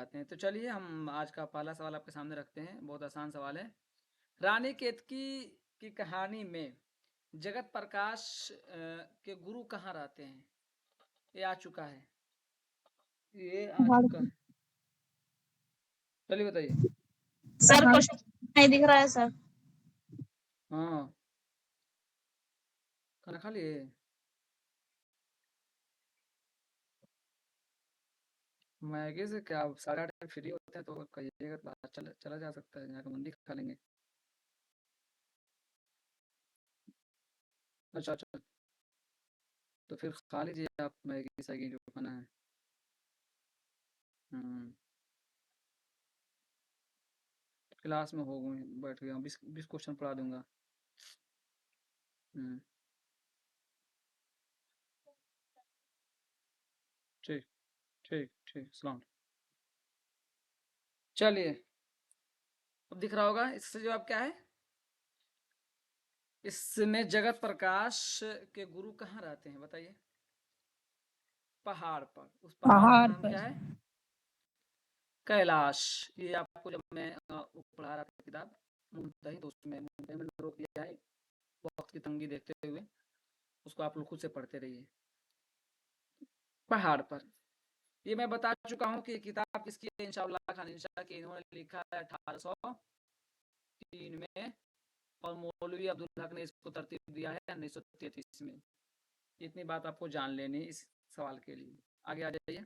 जाते हैं। तो चलिए हम आज का पहला सवाल आपके सामने रखते हैं। बहुत आसान सवाल है। रानी केतकी की कहानी में जगत प्रकाश के गुरु कहाँ रहते हैं? ये आ चुका है, ये आ पहाड़ चुका है। चलिए बताइए। सर क्वेश्चन नहीं दिख रहा है सर। हाँ, खाना खा लिए? मैगी से क्या, 8:30 फ्री होते हैं तो कहिएगा तो चला चला जा सकता है, यहाँ का मंदी खा लेंगे। अच्छा अच्छा, तो फिर खा लीजिए आप मैगी सैगी जो खाना है। क्लास में हो गए, बैठ गया हूँ, 20 क्वेश्चन पढ़ा दूंगा। हम्म, ठीक ठीक ठीक, सलाम। चलिए, अब दिख रहा होगा इससे जवाब क्या है। इसमें जगत प्रकाश के गुरु कहाँ रहते हैं बताइए? पहाड़ पर। उस पहाड़ का पहाड़ नाम पर क्या है? कैलाश। ये आपको जब मैं पढ़ा रहा था किताब मुंतही, तो उसमें मुंतही में रोक दिया है वक्त की तंगी देखते हुए, उसको आप लोग खुद से पढ़ते रहिए। पहाड़ पर, ये मैं बता चुका हूँ कि किताब किसकी है, इंशाअल्लाह खान इंशा की। इन्होंने लिखा है 1803 में, और मौलवी अब्दुल हक ने इसको तरतीब दिया है 1933 में। इतनी बात आपको जान लेनी इस सवाल के लिए। आगे आ जाइए।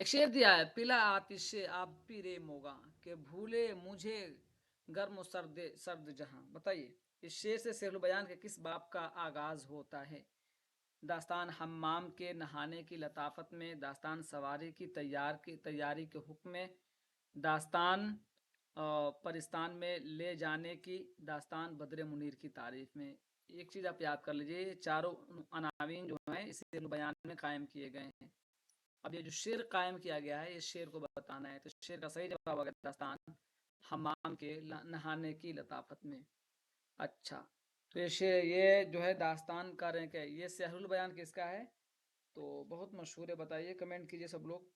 एक शेर दिया है, पिला आतिशे आप पीरे मोगा के भूले मुझे गर्म सर्द सर्द जहां। बताइए इस शेर से शेरुल बयान के किस बाब का आगाज होता है? दास्तान हम्माम के नहाने की लताफत में, दास्तान सवारी की तैयारी के हुक्म में, दास्तान परिस्तान में ले जाने की, दास्तान बद्र मुनीर की तारीफ में। एक चीज़ आप याद कर लीजिए, चारों अनावीन जो हैं इस शेर बयान में कायम किए गए हैं। अब ये जो शेर कायम किया गया है, इस शेर को बताना है, तो शेर का सही जवाब होगा दास्तान हम्माम के नहाने की लताफत में। अच्छा, तो ये जो है दास्तान का रैंक है, ये सहरुल बयान किसका है? तो बहुत मशहूर है, बताइए, कमेंट कीजिए सब लोग।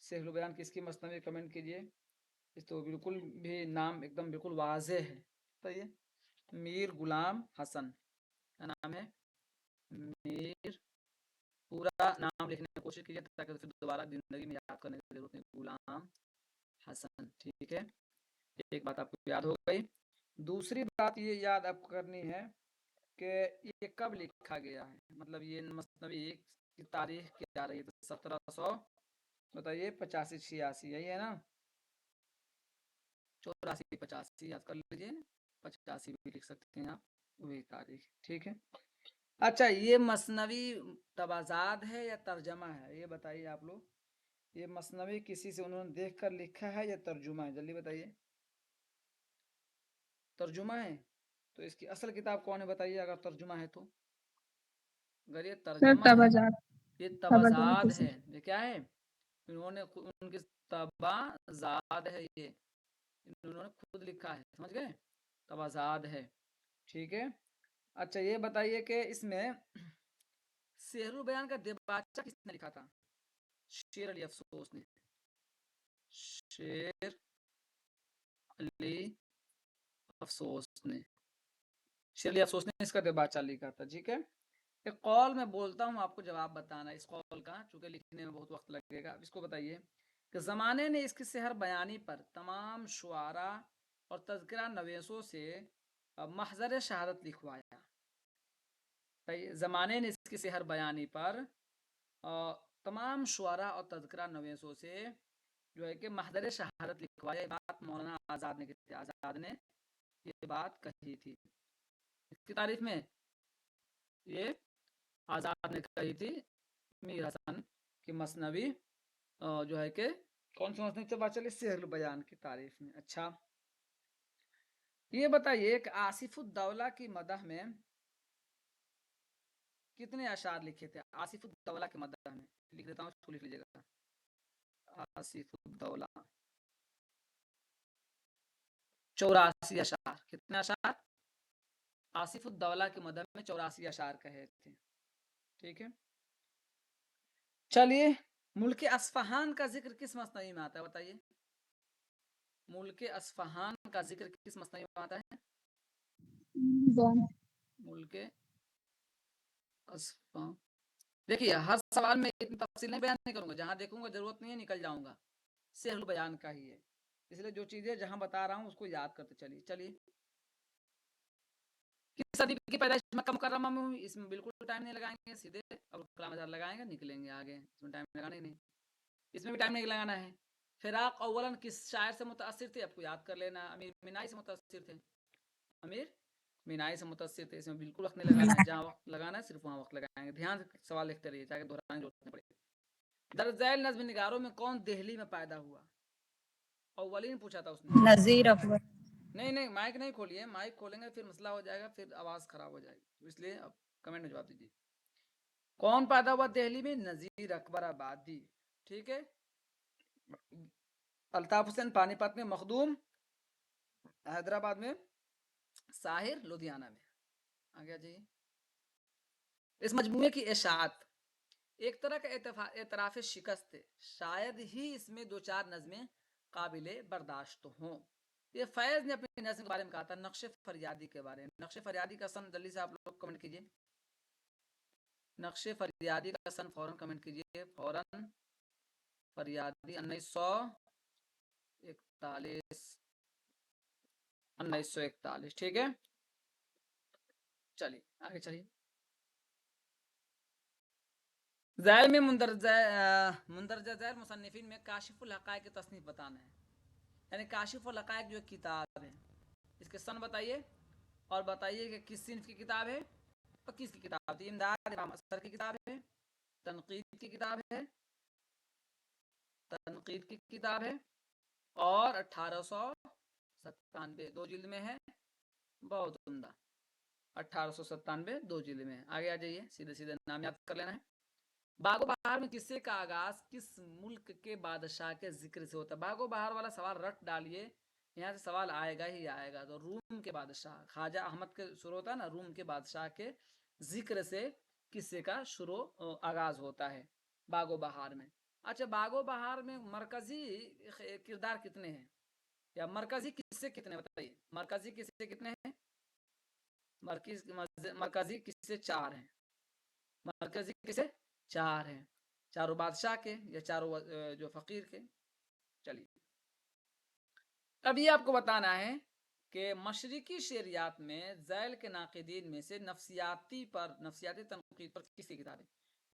सहरुल बयान किसकी मसनवी, कमेंट कीजिए। इस तो बिल्कुल भी नाम एकदम बिल्कुल वाज़ेह है। बताइए, मीर गुलाम हसन, क्या नाम है? मीर, पूरा नाम लिखने की कोशिश कीजिए ताकि फिर दोबारा ज़िंदगी में याद करने की ज़रूरत नहीं। गुलाम हसन, ठीक है, एक बात आपको याद हो गई। दूसरी बात ये याद आपको करनी है कि ये कब लिखा गया है, मतलब ये मसनवी की तारीख क्या रही है? तो 1700, बताइए, 85-86, यही है ना? 84-85 याद कर लीजिए, 85 भी लिख सकते हैं आप, वही तारीख, ठीक है। अच्छा, ये मसनवी तबाजाद है या तर्जमा है, ये बताइए आप लोग। ये मसनवी किसी से उन्होंने देख कर लिखा है या तर्जुमा है? जल्दी बताइए। तर्जुमा है, तो इसकी असल किताब कौन है बताइए अगर तर्जुमा है तो। अगर ये सर तर्जमा है, तबाजात ये तबाजात तबाजाद है है, सर। ये क्या है? इन्होंने उनकी तबाजाद है, ये इन्होंने खुद लिखा है, समझ गए? तबाजाद है, ठीक है। अच्छा, ये बताइए कि इसमें शेरुल बयान का देबाचा किसने लिखा था? शेर अली अफसोस ने। शेर अली अफसोस ने, शेर अली अफसोस ने इसका देबाचा लिखा था, ठीक है। एक कौल मैं बोलता हूँ, आपको जवाब बताना इस कौल का, चूंकि लिखने में बहुत वक्त लगेगा। इसको बताइए कि ज़माने ने इसकी सेहर बयानी पर तमाम शुआरा और तज़किरा नवेसों से महज़र शहादत लिखवाया। ज़माने ने इसकी सेहर बयानी पर तमाम शुआरा और तज़किरा नवेसों से जो है कि महज़र शहादत लिखवाया। ये बात मौलाना आज़ाद ने की थी, आज़ाद ने ये बात कही थी। इसकी तारीफ में ये आज़ाद ने कही थी मीर हसन की मसनवी जो है कि कौन सी मसनवी से बात चली? सेहरुल बयान की तारीफ में। अच्छा, ये बताइए कि आसिफुद्दौला की मदह में कितने अशार लिखे थे? आसिफुद्दौला की मदह में, लिख देता हूँ, इसको लिख लीजिएगा। आसिफुद्दौला 84 अशार। कितने अशार? आसिफुद्दौला की मदह में 84 अशार कहे थे, ठीक है। चलिए, मुल्क अस्फहान का जिक्र किस मसनवी में आता है बताइए? मुल्क अस्फहान का जिक्र किस मसनवी में आता है? मुल्क अस्फहान। देखिए हर सवाल में इतनी तफसील नहीं बयान नहीं करूंगा, जहां देखूंगा जरूरत नहीं है निकल जाऊंगा, सेहल बयान का ही है, इसलिए जो चीजें जहां बता रहा हूं उसको याद करते चलिए। चलिए, किस सदी की पैदाइश मक्का मुकर्रमा में हुई? इसमें बिल्कुल टाइम नहीं लगाएंगे, सीधे अब कलाम आजाद लगाएंगे निकलेंगे आगे, इसमें टाइम लगाना ही नहीं, इसमें भी टाइम नहीं लगाना है। फिराक अव्वलन किस शायर से मुतासिर थे? आपको याद कर लेना, अमीर मिनाई से मुतासिर थे, अमीर मिनाई से मुतासिर थे, इसमें बिल्कुल वक्त नहीं लगाना है, जहाँ वक्त लगाना है सिर्फ वहाँ वक्त लगाएंगे। ध्यान से सवाल लिखते रहिए ताकि दोहराने की जरूरत नहीं पड़े। दरअसल नज्म निगारों में कौन दिल्ली में पैदा हुआ? अव्वलीन पूछा था उसने। नजीर अकबर। नहीं नहीं, माइक नहीं खोलिए, माइक खोलेंगे फिर मसला हो जाएगा, फिर आवाज खराब हो जाएगी, तो इसलिए अब कमेंट में जवाब दीजिए। कौन पैदा हुआ दिल्ली में? नजीर अकबर आबादी। ठीक है, अल्ताफ हुसैन पानीपत में, मखदूम हैदराबाद में, साहिर लुधियाना में। आगे आ जाइए। इस मजमूए की इशाअत एक तरह का एतराफ़ शिकस्त है, शायद ही इसमें दो चार नज़में काबिले बर्दाश्त हों। ये फैज़ ने अपनी नज़्म के बारे में कहा था, नक्श फरियादी के बारे में। नक्श फरियादी का सन जल्दी से आप लोग कमेंट कीजिए, नक्श फरियादी का सन फौरन कमेंट कीजिए, फौरन। फरियादी 1941, ठीक है। चलिए आगे चलिए। ज़ैल में मुंदरजा ज़ैल मुसन्निफीन में काशिफुल हक़ाइक़ की तसनीफ़ बताना है, यानी काशिफुल हक़ाइक़ जो किताब है, इसके सन बताइए और बताइए कि किस सिन्फ की किताब है और किसकी किताब थी। इमदाद इमाम असर की किताब है, तनक़ीद की किताब है, तनक़ीद की किताब है, और 1897 दो जिल्द में है, बहुत उम्दा। 1897 दो जिल्द में है। आगे आ जाइए, सीधे सीधे नाम याद कर लेना है। बागो बहार में किस्से का आगाज किस मुल्क के बादशाह के जिक्र से होता है? बागो बहार वाला सवाल रट डालिए, यहाँ से सवाल आएगा ही आएगा। तो रूम के बादशाह ख्वाजा अहमद के शुरू होता है ना, रूम के बादशाह के जिक्र से किस्से का शुरू आगाज होता है बागो बहार में। अच्छा, बागो बहार में मरकजी किरदार कितने हैं, या मरकजी किस्से कितने बताइए? मरकजी किस्से कितने हैं? मरकजी किस्से 4 हैं। मरकजी किस्से 4 हैं, चारों बादशाह के या चारों जो फकीर के। चलिए, अब ये आपको बताना है कि मशरिकी शेरियात में ज़ैल के नाक़िदीन में से नफ्सियाती तनक़ीद पर किसकी किताब है?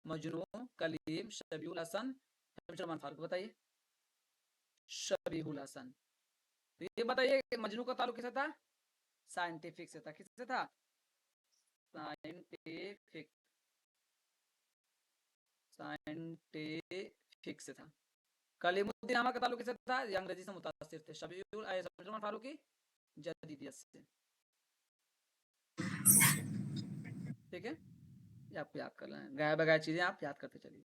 मजनू, कलीम, शबीहुल हसन, शमशुर फारूक। बताइए, शबीहुल हसन। तो ये बताइए मजनू का ताल्लुक किससे था? साइंटिफिक से था। किससे था? साइंटिफिक से था। कलीमुद्दीन अहमद का ताल्लुक किससे था? ये अंग्रेजी से मुतासिर थे। शमशुर फारूकी जदीदियत से। ठीक है, ये आपको याद कर लेना है, गाय बगाए चीजें आप याद करते चलिए।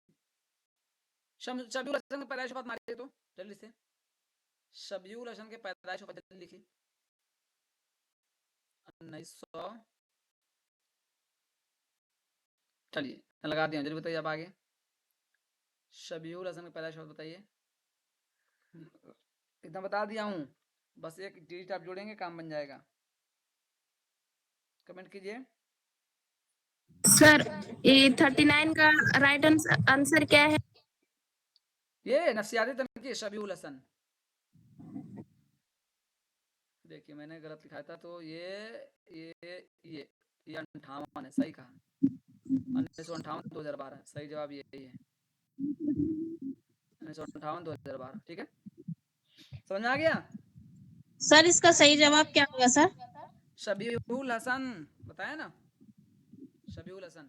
शबीहुल हसन की पैदाइश बात मारिए तो जल्दी से, शबीहुल हसन के पैदाइश पर जल्दी लिखिए। 1900, चलिए लगा दिया, जल्दी बताइए। अब आगे शबीहुल हसन की पैदाइश बात बताइए। इतना बता दिया हूँ, बस एक डिजिट आप जोड़ेंगे काम बन जाएगा। कमेंट कीजिए। सर ये 39 का राइट आंसर क्या है? ये नफ्सियाती तनकीद शबीहुल हसन। देखिए मैंने गलत लिखा था, तो ये 58 है, सही कहा। 1958 2012 सही जवाब यही है, 1958 2012। ठीक है, समझ में आ गया? सर इसका सही जवाब क्या होगा सर? शबीहुल हसन बताया ना, शबीहुल हसन।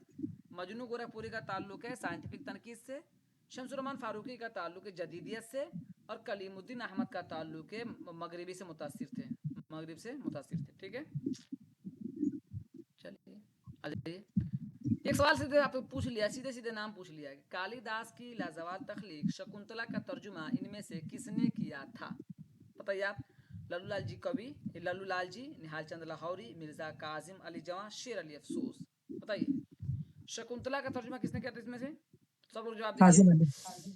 मजनू गोरखपुरी का ताल्लुक है साइंटिफिक तनकीद से, शमसुर फारूकी का ताल्लुक है जदीदियत से, और कलीमुद्दीन अहमद का ताल्लुक है मगरिबी से मुतासिर थे, मगरिब से मुतासिर थे। ठीक है, चलिए आ जाइए। एक सवाल सीधे आपको पूछ लिया, सीधे सीधे नाम पूछ लिया है। कालिदास की लाजवाब तख्लीक शकुंतला का तर्जुमा इनमें से किसने किया था? बताइए आप। लल्लू लाल जी कवि, लल्लू लाल जी, निहाल चंद लाहौरी, मिर्जा काजिम अली जवां, शेर अली अफसोस। बताइए शकुंतला का तर्जुमा किसने किया था इसमें से? सब लोग जवाब दीजिए।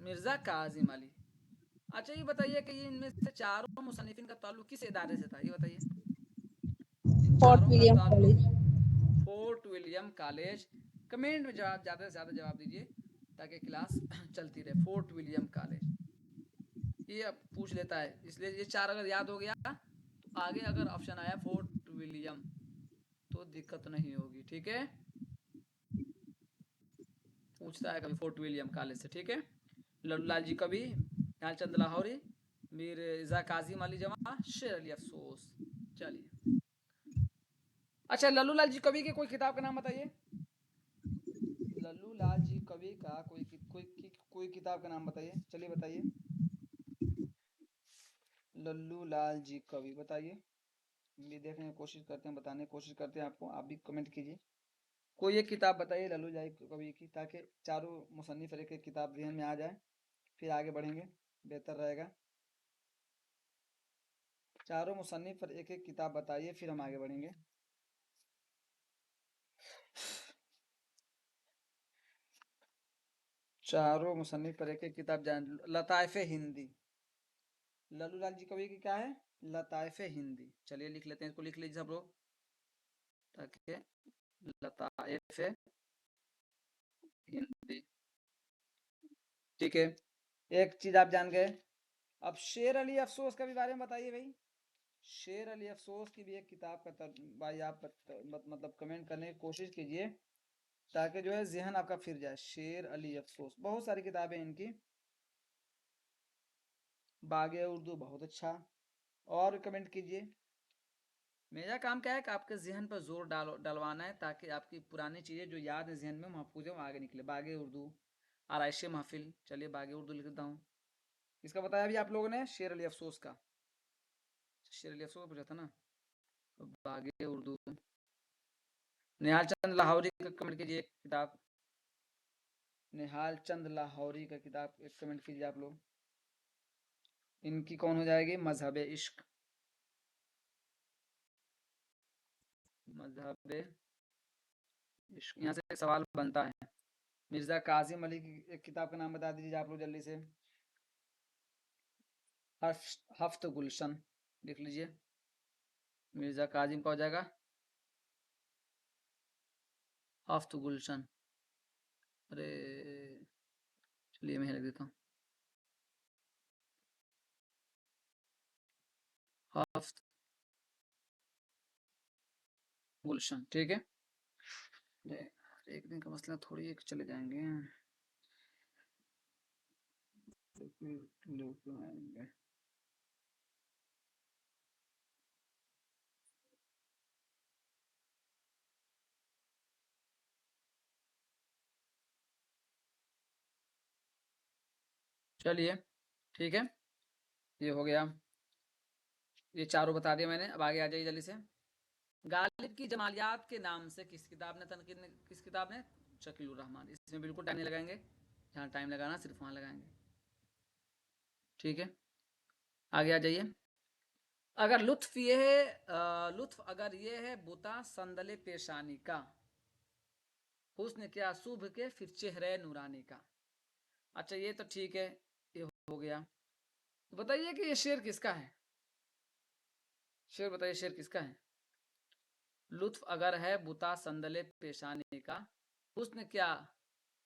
मिर्जा काजिम अली। अच्छा ये बताइए कि ये इनमें से चारों मुसन्निफिन का ताल्लुक किस इदारे से था, ये बताइए। इन फोर्ट चारों का विलियम ताल्लुक college. Fort William college. Comment में जवाब ज़्यादा से ज़्यादा जवाब दीजिए ताकि क्लास चलती रहे। फोर्ट विलियम कॉलेज ये अब पूछ लेता है, इसलिए ये चार अगर याद हो गया तो आगे अगर ऑप्शन आया फोर्ट विलियम तो दिक्कत नहीं होगी, ठीक है। पूछता है कभी फोर्ट विलियम कॉलेज से, ठीक है। लल्लूलाल जी कवि, ध्यान चंद लाहौरी, मिर्जा काजिम अली जमा, शेर अली अफसोस। चलिए, अच्छा लल्लूलाल जी कवि के कोई किताब का नाम बताइए। लल्लूलाल जी कवि का कोई किताब का नाम बताइए, चलिए बताइए। लल्लूलाल जी कवि बताइए, भी देखने की कोशिश करते हैं, बताने की कोशिश करते हैं आपको, आप भी कमेंट कीजिए। कोई एक किताब बताइए लल्लूलाल कवि की, ताकि चारों मुसन्निफ एक एक किताब ध्यान में आ जाए, फिर आगे बढ़ेंगे, बेहतर रहेगा। चारों मुसन्निफ पर एक एक किताब बताइए, फिर हम आगे बढ़ेंगे। चारों मुसन्निफ पर एक एक किताब जान। लताइफे हिंदी, लल्लूलाल जी कवि की क्या है? लताइफे हिंदी। चलिए लिख लेते हैं, इसको लिख लीजिए सब लोग, ताकि लताइफे हिंदी, ठीक है। एक चीज आप जान गए। अब शेर अली अफसोस का भी बारे में बताइए भाई। शेर अली अफसोस की भी एक किताब का भाई आप मतलब कमेंट करने की कोशिश कीजिए, ताकि जो है जहन आपका फिर जाए। शेर अली अफसोस, बहुत सारी किताबें इनकी। बागे उर्दू बहुत अच्छा, और कमेंट कीजिए। मेरा काम क्या है कि आपके जहन पर जोर डलवाना है, ताकि आपकी पुरानी चीज़ें जो याद है जहन में महफूज है वो आगे निकले। बागे उर्दू, आराइश महफिल, चलिए बागे उर्दू लिख देता हूँ। इसका बताया भी आप लोगों ने, शेर अली अफसोस का। शेर अली अफसोस पूछा था ना, तो बागे उर्दू। निहाल चंद लाहौरी का कमेंट कीजिए किताब, निहाल चंद लाहौरी का किताब एक कमेंट कीजिए आप लोग। इनकी कौन हो जाएगी? मजहब इश्क, मजहब इश्क। यहाँ से एक सवाल बनता है, मिर्जा काजिम अली की एक किताब का नाम बता दीजिए आप लोग जल्दी से। हफ्त गुलशन लिख लीजिए। मिर्जा काजिम का हो जाएगा हफ्त गुलशन। अरे चलिए मैं लिख देता हूँ, हफ्त गुलशन, ठीक है। एक दिन का मसला थोड़ी एक चले जाएंगे, चलिए ठीक है। ये हो गया, ये चारों बता दिया मैंने। अब आगे आ जाइए जल्दी से। गालिब की जमालियात के नाम से किस किताब ने तनकीद ने, किस किताब ने? शकीलुर रहमान। इसमें बिल्कुल टाइम नहीं लगाएंगे, जहाँ टाइम लगाना सिर्फ वहाँ लगाएंगे, ठीक है। आगे आ जाइए। अगर लुत्फ ये है लुत्फ अगर ये है बुता संदले पेशानी का, हुस्न क्या शुभ के फिर चेहरे नूरानी का। अच्छा ये तो ठीक है, ये हो गया। तो बताइए कि ये शेर किसका है? शेर बताइए, शेर किसका है? लुत्फ अगर है बुता संदले पेशानी का, हुस्न क्या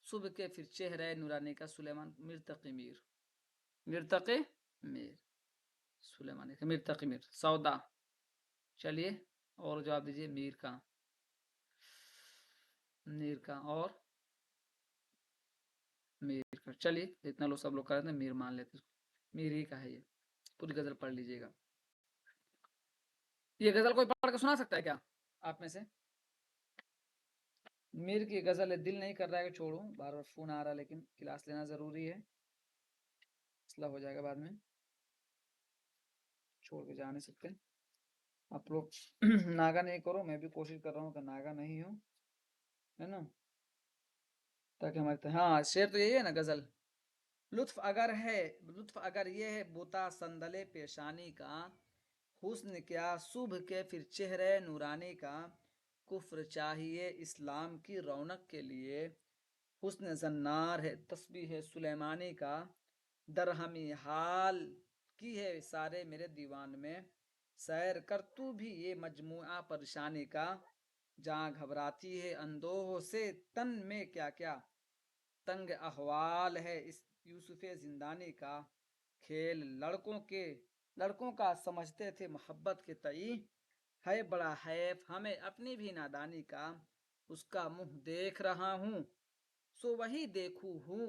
शुभ के फिर चेहरे नूरानी का, सुलेमान मिर्तकी मीर। मिर्तकी मीर, सुलेमान मिर्तकी मीर, सौदा। चलिए और जवाब दीजिए। मीर का, मीर का और मीर का। चलिए इतना लोग सब लोग कर रहे थे, मीर मान लेते इसको। मीर ही का है ये। पूरी गजल पढ़ लीजिएगा। ये गजल कोई पढ़ के सुना सकता है क्या आप में से? मीर की गजल है, दिल नहीं कर रहा है कि छोड़ूं, बार बार फोन आ रहा है, लेकिन क्लास लेना जरूरी है, मसला हो जाएगा बाद में, छोड़ के जा नहीं सकते आप लोग। नागा नहीं करो, मैं भी कोशिश कर रहा हूँ कि नागा नहीं हो, है ना, ताकि हमारे हाँ शेर तो यही है ना गजल। लुत्फ अगर है, लुत्फ अगर ये है बुता संदले पेशानी का, हुस्न क्या शुभ के फिर चेहरे नूरानी का, कुफ्र चाहिए इस्लाम की रौनक के लिए, हुस्न जन्नार है तस्बीह है सुलेमानी का, दरहमी हाल की है सारे मेरे दीवान में, सैर कर तू भी ये मजमुआ परेशानी का, जहाँ घबराती है अंदोह से तन में क्या क्या, तंग अहवाल है इस यूसुफ जिंदानी का, खेल लड़कों का समझते थे मोहब्बत के तई, है बड़ा हैफ हमें अपनी भी नादानी का, उसका मुंह देख रहा हूँ सो वही देखू हूँ,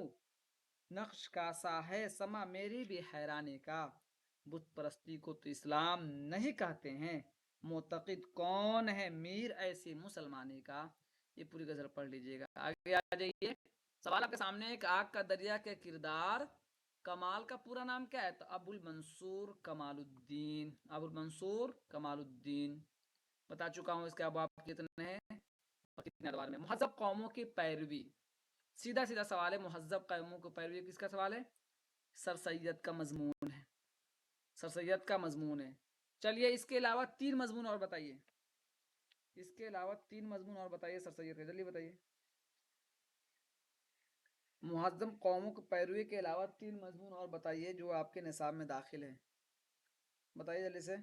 नक्श का सा है समा मेरी भी हैरानी का, बुत परस्ती को तो इस्लाम नहीं कहते हैं, मोतकिद कौन है मीर ऐसी मुसलमानी का। ये पूरी गजल पढ़ लीजिएगा। आगे आ जाइए। सवाल आपके सामने, एक आग का दरिया के किरदार कमाल का पूरा नाम क्या है? तो अबुल मंसूर कमालुद्दीन, अबुल मंसूर कमालुद्दीन। बता चुका हूँ इसके अब कितने हैं और कितने अदवार में। मुहज़्ज़ब कौमों की पैरवी, सीधा सीधा सवाल है। मुहज़्ज़ब कौमों की पैरवी किसका सवाल है? सर सैयद का मजमून है, सर सैयद का मजमून है। चलिए इसके अलावा 3 मजमून और बताइए, इसके अलावा 3 मजमून और बताइए सर सैयद के, जल्दी बताइए। मुहज़्ज़म कौमों की पैरवी के अलावा 3 मजमून और बताइए जो आपके निसाब में दाखिल है। बताइए जल्दी से।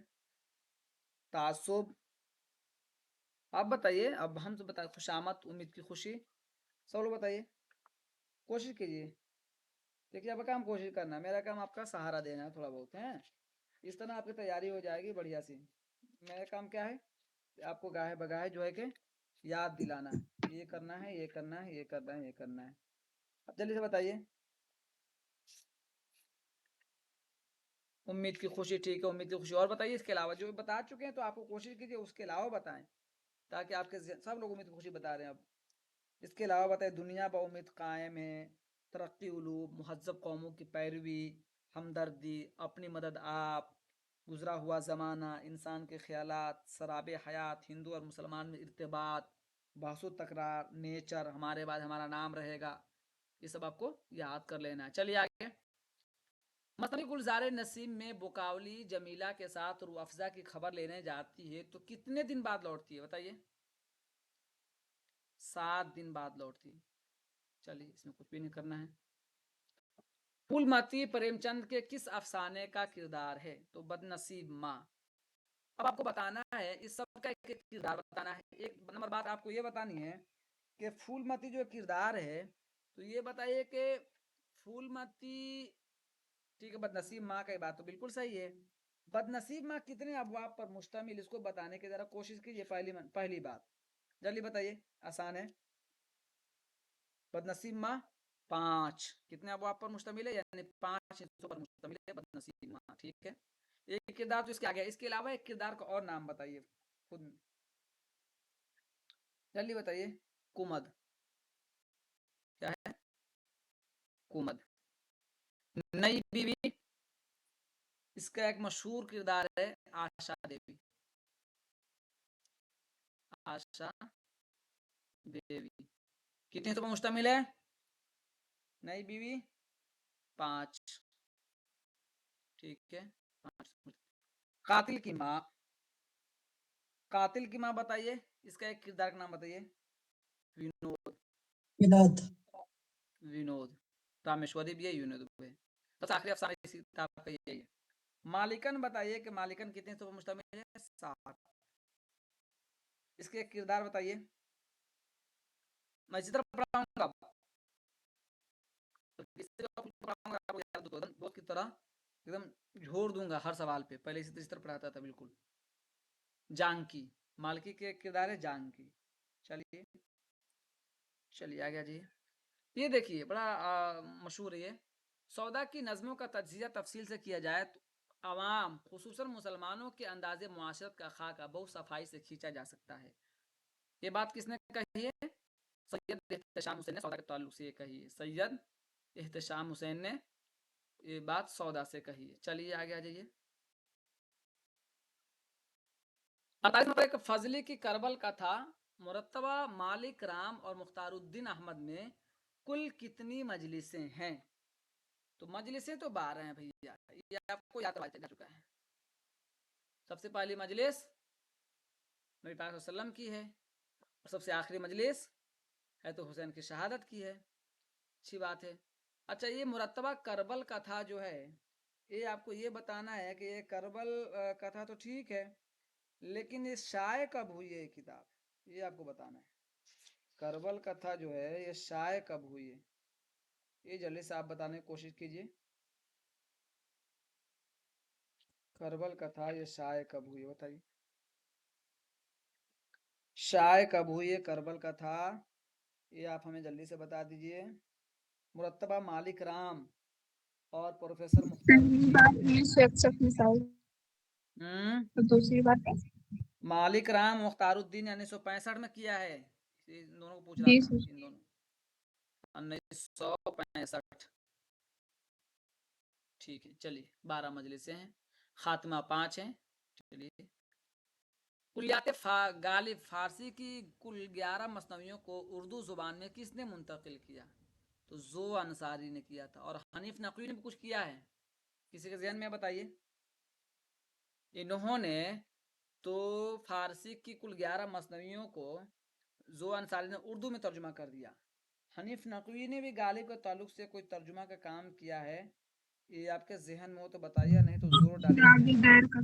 तासुब, आप बताइए। अब हम तो बताए खुशामत, उम्मीद की खुशी, सब लोग बताइए, कोशिश कीजिए। देखिए आपका काम कोशिश करना है, मेरा काम आपका सहारा देना है थोड़ा बहुत है। इस तरह आपकी तैयारी हो जाएगी बढ़िया सी। मेरा काम क्या है? आपको गाहे बगाहे जो है कि याद दिलाना है, ये करना है, ये करना है, ये करना है, ये करना है। अब जल्दी से बताइए। उम्मीद की खुशी, ठीक है, उम्मीद की खुशी। और बताइए इसके अलावा, जो बता चुके हैं तो आपको कोशिश कीजिए उसके अलावा बताएं, ताकि आपके सब लोग उम्मीद की खुशी बता रहे हैं। अब इसके अलावा बताए, दुनिया ब उम्मीद कायम है, तरक्की उलूब, मुहज़्ज़ब कौमों की पैरवी, हमदर्दी, अपनी मदद आप, गुजरा हुआ ज़माना, इंसान के ख्यालात, सराब हयात, हिंदू और मुसलमान में इर्तिबात, बासु तकरार, नेचर, हमारे बाद हमारा नाम रहेगा। ये सब आपको याद कर लेना है। चलिए आगे। मसनी गुलजार नसीम में बुकावली जमीला के साथ रूह अफ़ज़ा की खबर लेने जाती है तो कितने दिन बाद लौटती है? बताइए। 7 दिन बाद लौटती है। चलिए इसमें कुछ भी नहीं करना है। फूलमती प्रेमचंद के किस अफसाने का किरदार है? तो बदनसीब माँ। अब आपको बताना है, इस सब का एक किरदार बताना है। एक नंबर बात आपको ये बतानी है कि फूलमती जो किरदार है, तो ये बताइए कि फूलमती, ठीक है, बदनसीब माँ का बात तो बिल्कुल सही है। बदनसीब माँ कितने अबवाब पर मुश्तमिल, इसको बताने की जरा कोशिश कीजिए। पहली बात जल्दी बताइए, आसान है। बदनसीब माँ 5 कितने अबवाब पर मुश्तमिल है? यानी 5 हिस्सों पर मुश्तमिल है बदनसीब माँ, ठीक है। एक किरदार तो इसके आ गया, इसके अलावा एक किरदार का और नाम बताइए खुद, जल्दी बताइए। कुमद, क्या है? कुमद। नई बीवी, इसका एक मशहूर किरदार है आशा देवी, आशा देवी। कितने हिस्सों पर मुश्तमिल है नई बीवी? 5, ठीक है, 5। कातिल की माँ, कातिल की माँ बताइए, इसका एक किरदार का नाम बताइए। विनोद, विनोद, विनोद। रामेश्वरी भी है, विनोद भी है। बस आखिरी अफसाना इसी किताब का यही है। मालिकन बताइए कि मालिकन कितने हिस्सों पर मुश्तमिल है? 7। इसके एक किरदार बताइए। मैं इसी तरह पढ़ाऊंगा, दोस्त की तरह एकदम झोर दूंगा हर सवाल पे। पहले इसी तरह पढ़ाता था बिल्कुल। जानकी, मालकी के किरदार है जानकी। चलिए चलिए आ गया जी। ये देखिए बड़ा मशहूर है ये। सौदा की नज़मों का तज्जिया तफसील से किया जाए तो अवाम खुसूसन मुसलमानों के अंदाज़े मुआशरत का खाका बहुत सफाई से खींचा जा सकता है। ये बात किसने कही है? सैयद एहतशाम हुसैन ने सौदा के ताल्लुक से ये कही है। सैयद एहतशाम हुसैन ने ये बात सौदा से कही है। चलिए आगे आ जाइए। 48 नंबर, एक फजली की करबल का था मुरतबा मालिक राम और मुख्तारुद्दीन अहमद में कुल कितनी मजलिसें हैं? तो मजलिसें तो 12 हैं भैया, ये आपको याद जा चुका है। सबसे पहली मजलिस नबी पाक सल्लल्लाहु अलैहि वसल्लम की है, और सबसे आखिरी मजलिस है तो हुसैन की शहादत की है। अच्छी बात है। अच्छा, ये मुरत्तबा करबल कथा जो है, ये आपको ये बताना है कि ये करबल कथा तो ठीक है, लेकिन ये शाये कब हुई है ये किताब, ये आपको बताना है। करबल कथा जो है ये शाये कब हुई है, ये जल्दी से आप बताने की कोशिश कीजिए। करबल कथा ये शाये कब हुई है, बताइए। शाये कब हुई है करबल कथा, ये आप हमें जल्दी से बता दीजिए। मुरत्तबा मालिक राम और प्रोफेसर पहली बार मुख्तारुद्दीन। 1961 में शायद, तो दूसरी बार है मालिक राम मुख्तारुद्दीन 1965 में किया है। इन दोनों को पूछ रहा 20। था, इन दोनों 1965। ठीक है, चलिए 12 मजलिसें हैं, खात्मा 5 है। चलिए, कुलियात गालिब फारसी की कुल 11 मसनवियों को उर्दू जुबान में किसने मुंतकिल किया? तो जो अंसारी ने किया था, और हनीफ नकवी ने भी कुछ किया है, किसी के जहन में बताइए। इन्होंने तो फारसी की कुल 11 मसनवियों को जो अंसारी ने उर्दू में तर्जुमा कर दिया। हनीफ नकवी ने भी गालिब के ताल्लुक से कोई तर्जुमा का काम किया है, ये आपके जहन में हो तो बताइए, नहीं तो जोर डालिए चिरागे इसमें। दैर का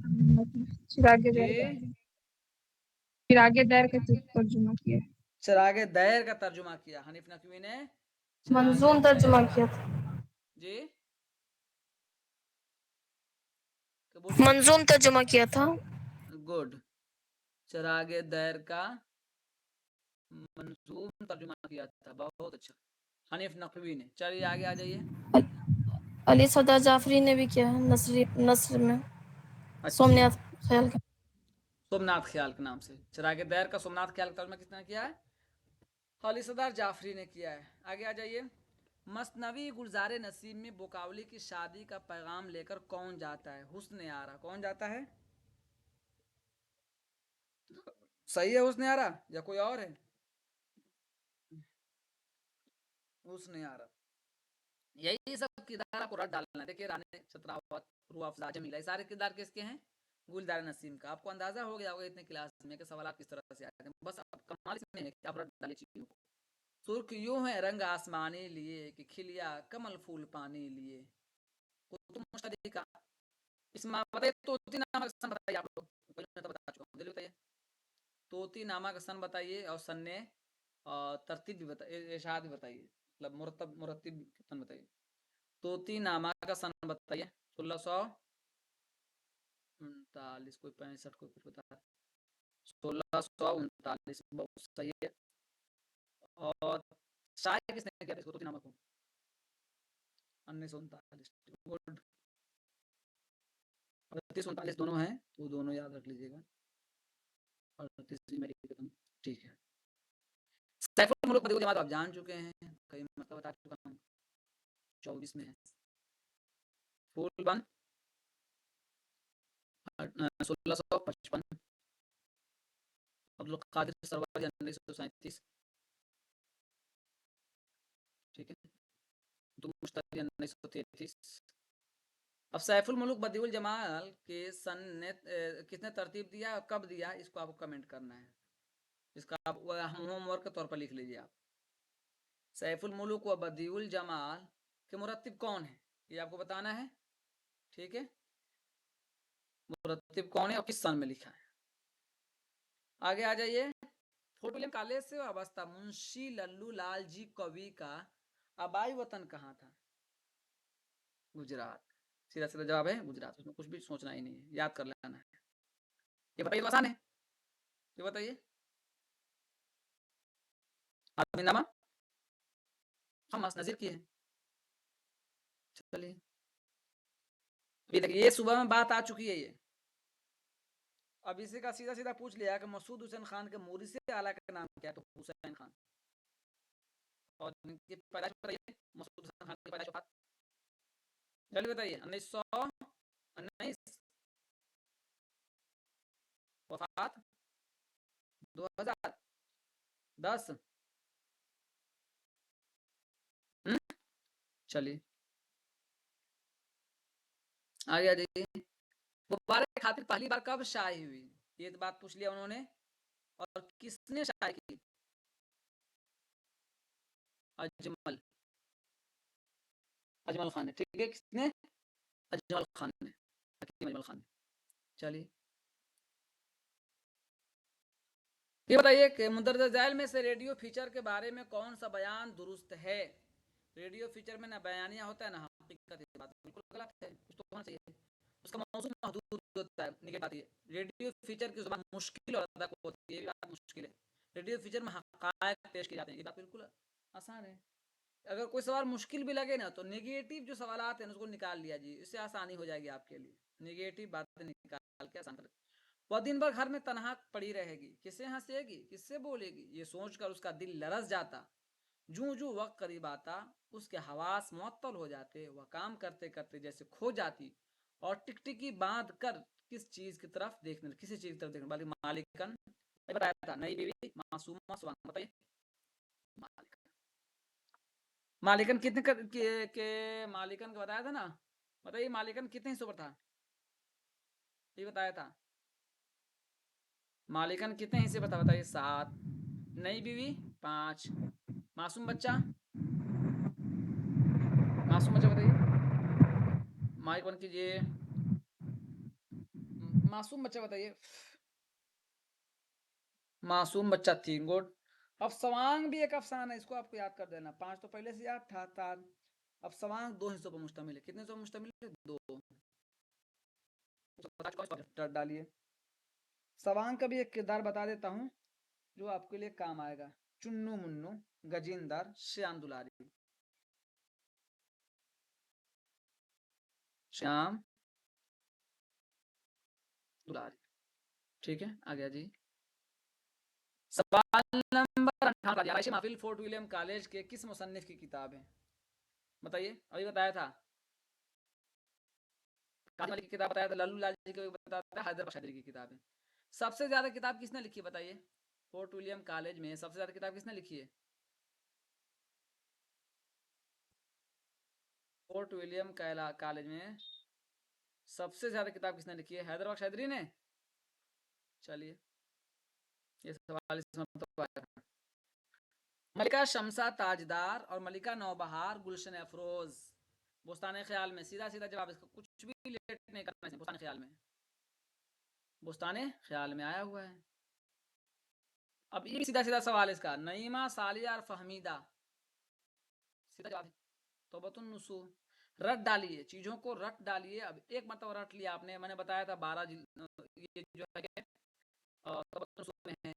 चिरागे जी, दैर का चिरागे दैर का तर्जुमा किया है। चिरागे दैर का तर्जुमा किया हनीफ नकवी ने। चिरागे मंजूम दैर तर्जुमा का, किया था। जी क्या बोल रही हैं? मंजूम तर्जुमा किया था। गुड। चिरागे दैर का मंजूम तर्जुमा किया था, बहुत अच्छा, हनीफ नकवी ने। चलिए आगे आ जाइए। अली सदा जाफरी ने भी किया है नस्र में, अच्छी सोमनाथ बात। ख्याल का। सोमनाथ ख्याल के नाम से चिरागे दैर का सोमनाथ ख्याल का तर्जुमा किसने किया है? अली सदार जाफरी ने किया है। आगे आ जाइए। मसनवी गुलजार नसीब में बोकावली की शादी का पैगाम लेकर कौन जाता है? हुस्न आरा। कौन जाता है? सही है हुस्न आरा या कोई और है? हुस्न आरा। यही सब किरदार आपको रट डालना है। देखिए, रानी छत्रावत, रूह अफजा, जमीला, ये सारे किरदार किसके हैं? गुलजार नसीम का। आपको अंदाजा हो गया होगा इतने क्लास में कि सवाल किस तरह से आते हैं। बस अब कमाल इसमें है कि आप रट डालिए चीजों को। सुर्ख यूं है रंग आसमानी लिए कि खिलिया कमल फूल पानी लिए। कुतुब मुश्तरी का इसमें बताइए, तोती नामा का सन बताइए आप लोग। पहले मैं तो बता चुका हूँ, जल्दी बताइए। तोती नामा का सन बताइए, और सन ने तरतीब भी बताइए, इरशाद भी बताइए, मतलब मुरत्तिब सन बताइए। तोती नामा का सन बताइए। 1639, कोई 65, कोई कुछ बता। 1639 बहुत सही है। और शायद किसने किया था इसको, तोती नामा को? 1939। गुड। 38-39 दोनों हैं, तो दोनों याद रख लीजिएगा। और 38 मेरी खत्म। ठीक है। सैफुल मुल्क मदीउल जमात आप जान चुके हैं, कई मतलब बता चुका हूँ। 24 में है। फूल बन 1655। अब्दुल कादिर सरवर 1937। ठीक है। तो मुश्तरी 1933। अब सैफुल मुल्क बदिउल जमाल के सन ने किसने तरतीब दिया और कब दिया, इसको आपको कमेंट करना है। इसका आप होमवर्क के तौर पर लिख लीजिए आप। सैफुल मुल्क व बदिउल जमाल के मुरत्तिब कौन है, ये आपको बताना है। ठीक है, मुरत्तिब कौन है और किस सन में लिखा है। आगे आ जाइए। फोर्ट विलियम कॉलेज से वाबस्ता मुंशी लल्लू लाल जी कवि का आबाई वतन कहाँ था? गुजरात। सीधा सीधा जवाब है गुजरात, उसमें कुछ भी सोचना ही नहीं है, याद कर लेना है। ये बताइए, तो आसान है, ये बताइए। आदमीनामा हम नजीर की है। चलिए, ये देखिए, ये सुबह में बात आ चुकी है ये। अब इसी का सीधा सीधा पूछ लिया कि मसूद हुसैन खान के मोरिस आला का नाम क्या है, तो हुसैन खान। और इनकी पैदाइश बताइए, मसूद हुसैन खान की पैदाइश वफात जल्दी बताइए। 1919, वफात 2010। चलिए आगे आ जाइए। मुबारक खातिर पहली बार कब शाही हुई, ये तो बात पूछ लिया उन्होंने। और किसने शाही की? अजमल। अजमल खान ने, ठीक है, किसने? अजमल खान ने, हकीम अजमल खान ने। चलिए ये बताइए कि मुंदरजा झैल में से रेडियो फीचर के बारे में कौन सा बयान दुरुस्त है? रेडियो फीचर में ना बयानिया होता है ना हकीकत, ये बात बिल्कुल गलत है, कुछ तो होना चाहिए। उसका मौजूद महदूद होता है, निगेटिव बात ये। रेडियो फीचर की जुबान मुश्किल और अदा होती है, ये बात मुश्किल है। रेडियो फीचर में हकायक पेश किए जाते हैं, ये बात बिल्कुल आसान है। अगर कोई सवाल मुश्किल भी लगे ना तो नेगेटिव जो सवाल हैं उसको निकाल लिया जी, इससे आसानी हो जाएगी आपके लिए। नेगेटिव बातें निकाल के आसान कर। वह दिन भर घर में तनहा पड़ी रहेगी, किससे हंसेगी, किससे बोलेगी, ये सोचकर उसका दिल लरस जाता। जूं जूं वक्त करीब आता उसके हवास मुअत्तल हो जाते, वह काम करते करते जैसे खो जाती और टिकटिकी बांध कर किस चीज की तरफ देखने, किसी चीज की तरफ देखने वाली मालिकन बताया था, नई बीवी मासूमा सुबह, बताइए मालिकन। मालिकन कितने के मालिकन का बताया था ना, बताइए मालिकन कितने हिस्सों पर था, ये बताया था। मालिकन कितने हिस्से पर था, बताइए 7, नई बीवी 5, मासूम बच्चा, मासूम बच्चा बताइए, माइक बंद कीजिए, मासूम बच्चा बताइए, मासूम बच्चा 3 गुड। अब सवांग भी एक अफसाना है, इसको आपको याद कर देना, 5 तो पहले से याद था। अब सवांग 2 हिस्सों पर मुश्तमिल है, कितने हिस्सों पर मुश्तमिल है? 2। डालिए। सवांग का भी एक किरदार बता देता हूँ जो आपके लिए काम आएगा। चुन्नू मुन्नू, गजिंदर, श्याम दुलारी। श्याम दुलारी, ठीक है, आ गया जी। सवाल नंबर 18, महफिल फोर्ट विलियम कॉलेज के किस मुसन्निफ की किताब है? बताइए, अभी बताया था काजी की किताब बताया था, लल्लू लाल जी को बताया था, हैदर बख्श की किताब है। सबसे ज्यादा किताब किसने लिखी है बताइए? फोर्ट विलियम कॉलेज में सबसे ज्यादा किताब किसने लिखी है? फोर्ट विलियम कॉलेज में सबसे ज्यादा किताब किसने लिखी है? हैदर बख्श ने। चलिए ये सवाल इसमें तो आया था। मलिका शमसा ताजदार और मलिका नौबहार गुलशन अफरोज। बुस्तान ख्याल में, सीधा सीधा जवाब, इसका कुछ भी लेट नहीं करना है। बुस्तान ख्याल में, बुस्तान ख्याल में आया हुआ है। अब ये सीधा सीधा सवाल है इसका, नईमा सालिया और फहमीदा, सीधा जवाब है। तौबतुन नुसू, रट डालिए, चीजों को रट डालिए। अब एक मतलब रट लिया आपने, मैंने बताया था 12 ये जो है तौबतुन नुसू में है,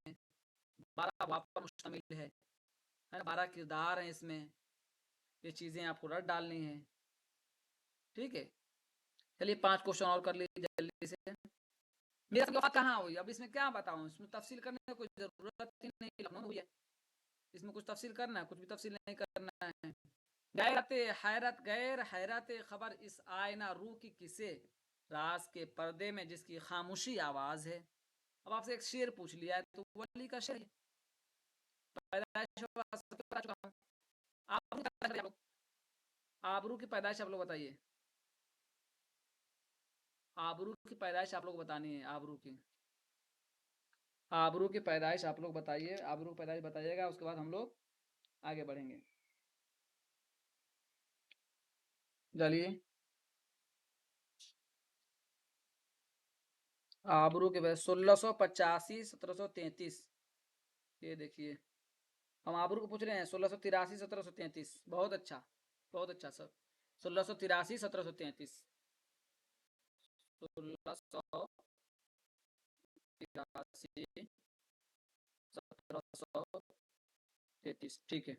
12 वाप पर मुश्तमिल है ना, 12 किरदार हैं इसमें, ये चीजें आपको रट डालनी है, ठीक है। चलिए 5 क्वेश्चन और कर लीजिए जल्दी से। मेरा वफात कहाँ हुई, अब इसमें क्या बताऊं, इसमें तफसील करने की कोई जरूरत ही नहीं, लखनऊ हुई है, इसमें कुछ तफसील करना है? कुछ भी तफसील नहीं करना है। गैरत हैरत, गैर हैरत खबर इस आयना रूह की किसे, राज के पर्दे में जिसकी खामोशी आवाज है। अब आपसे एक शेर पूछ लिया है तो वली का शेर, आबरू की पैदाइश आप लोग बताइए, आबरू की पैदाइश आप लोग बतानी है, आबरू की, आबरू की पैदाइश आप लोग बताइए, आबरू की पैदाइश बताइएगा, उसके बाद हम लोग आगे बढ़ेंगे। चलिए आबरू के बाद 1685 1733, ये देखिए हम आबरू को पूछ रहे हैं, 1683 1733, बहुत अच्छा, बहुत अच्छा सर। 1683 1733, 1683 1733, ठीक है।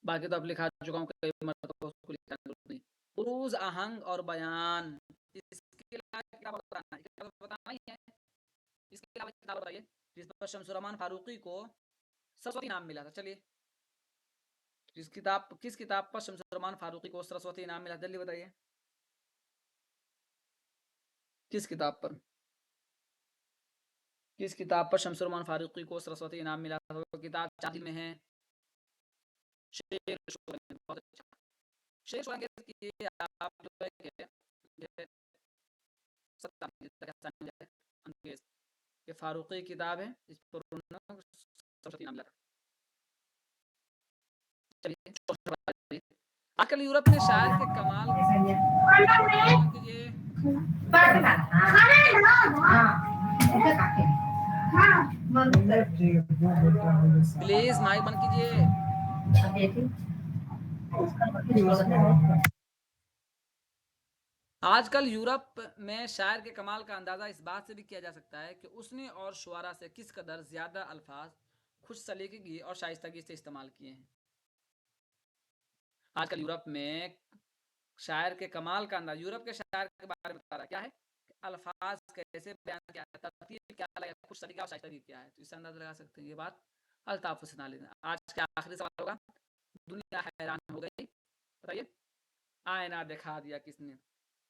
बाकी तो अब लिखा चुका हूँ कई मरतबा, उसको लिखने की जरूरत नहीं। उरूज, आहंग और बयान, इसके अलावा क्या बताना ही है, इसके अलावा किताब बताइए जिस पर शमसुररहमान फारूकी को सरस्वती नाम मिला था। चलिए किस किताब पर शमसुररहमान फारूकी को सरस्वती नाम मिला, जल्दी बताइए, किस किताब पर, किस किताब पर शमसुररहमान फारूकी को सरस्वती इनाम मिला था? तो किताब चांदी में है, शेर शोरंग, बहुत अच्छा, शेर शोरंग की आप जो है ये फारूकी किताब है, इस पर उन्होंने सरस्वती इनाम मिला था। चलिए आजकल यूरोप में शायर के कमाल कीजिए। प्लीज माइक बंद कीजिए। आजकल यूरोप में शायर के कमाल का अंदाजा इस बात से भी किया जा सकता है कि उसने और शुआरा से किस कदर ज्यादा अल्फाज खुश सलीकगी और शाइस्तगी से इस्तेमाल किए हैं। आजकल यूरोप में शायर के कमाल का अंदाज, यूरोप के शायर के बारे में बता रहा है क्या है, अल्फाज कैसे बयान किया है, तरतीब क्या लगा, खुश सलीका और शाइस्तगी क्या है। तो इससे अंदाजा लगा सकते हैं। ये बात अल्ताफ हुसैन अली ने। आज का आखिरी सवाल होगा, दुनिया हैरान हो गई, बताइए आईना दिखा दिया किसने।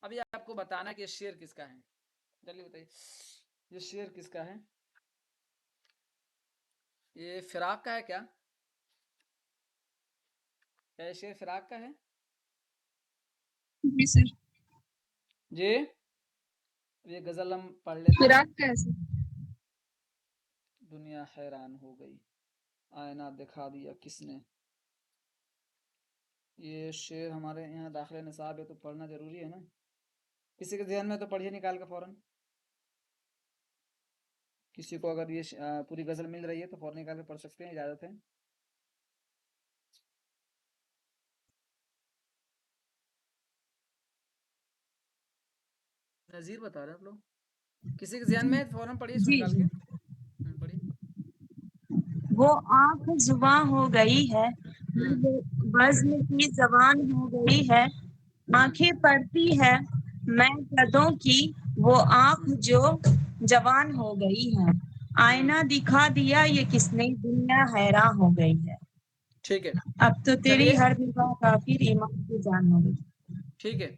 अभी आपको बताना कि ये शेर किसका है, जल्दी बताइए ये शेर किसका है। ये फिराक का है क्या? क्या ये शेर फिराक का है? जी सर। जी, ये गजल हम पढ़ लेते हैं। फिराक का है सर। दुनिया हैरान हो गई, आईना दिखा दिया किसने। ये शेर हमारे यहाँ दाखिले निसाब है तो पढ़ना जरूरी है ना। किसी के ध्यान में तो पढ़िए निकाल कर फौरन। किसी को अगर ये पूरी गजल मिल रही है तो फौरन निकाल कर पढ़ सकते हैं, इजाजत है। नजीर बता रहे हैं आप लोग। किसी के ध्यान में फौरन पढ़िए इसको जी निकाल जी। के। पढ़िए। वो आंख जुबां हो गई है, बज़्म की जबान हो गई है, आंखें पड़ती है मैं कदों की, वो आंख जो जवान हो गई है, आईना दिखा दिया ये किसने, दुनिया हैरान हो गई है। ठीक है, अब तो तेरी चलिए हर निगाह काफिर ईमान की जान हो गई। ठीक है।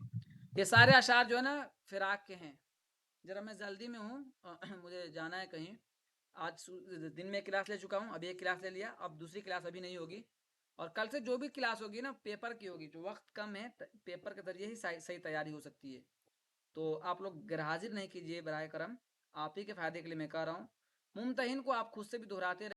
ये सारे अशार जो है ना फिराक के हैं। जरा मैं जल्दी में हूँ मुझे जाना है कहीं। आज दिन में क्लास ले चुका हूँ, अभी एक क्लास ले लिया, अब दूसरी क्लास अभी नहीं होगी। और कल से जो भी क्लास होगी ना पेपर की होगी, जो वक्त कम है पेपर के जरिए ही सही तैयारी हो सकती है। तो आप लोग गैरहाजिर नहीं कीजिए बराए करम, आप ही के फायदे के लिए मैं कह रहा हूँ। मुमतहिन को आप खुद से भी दोहराते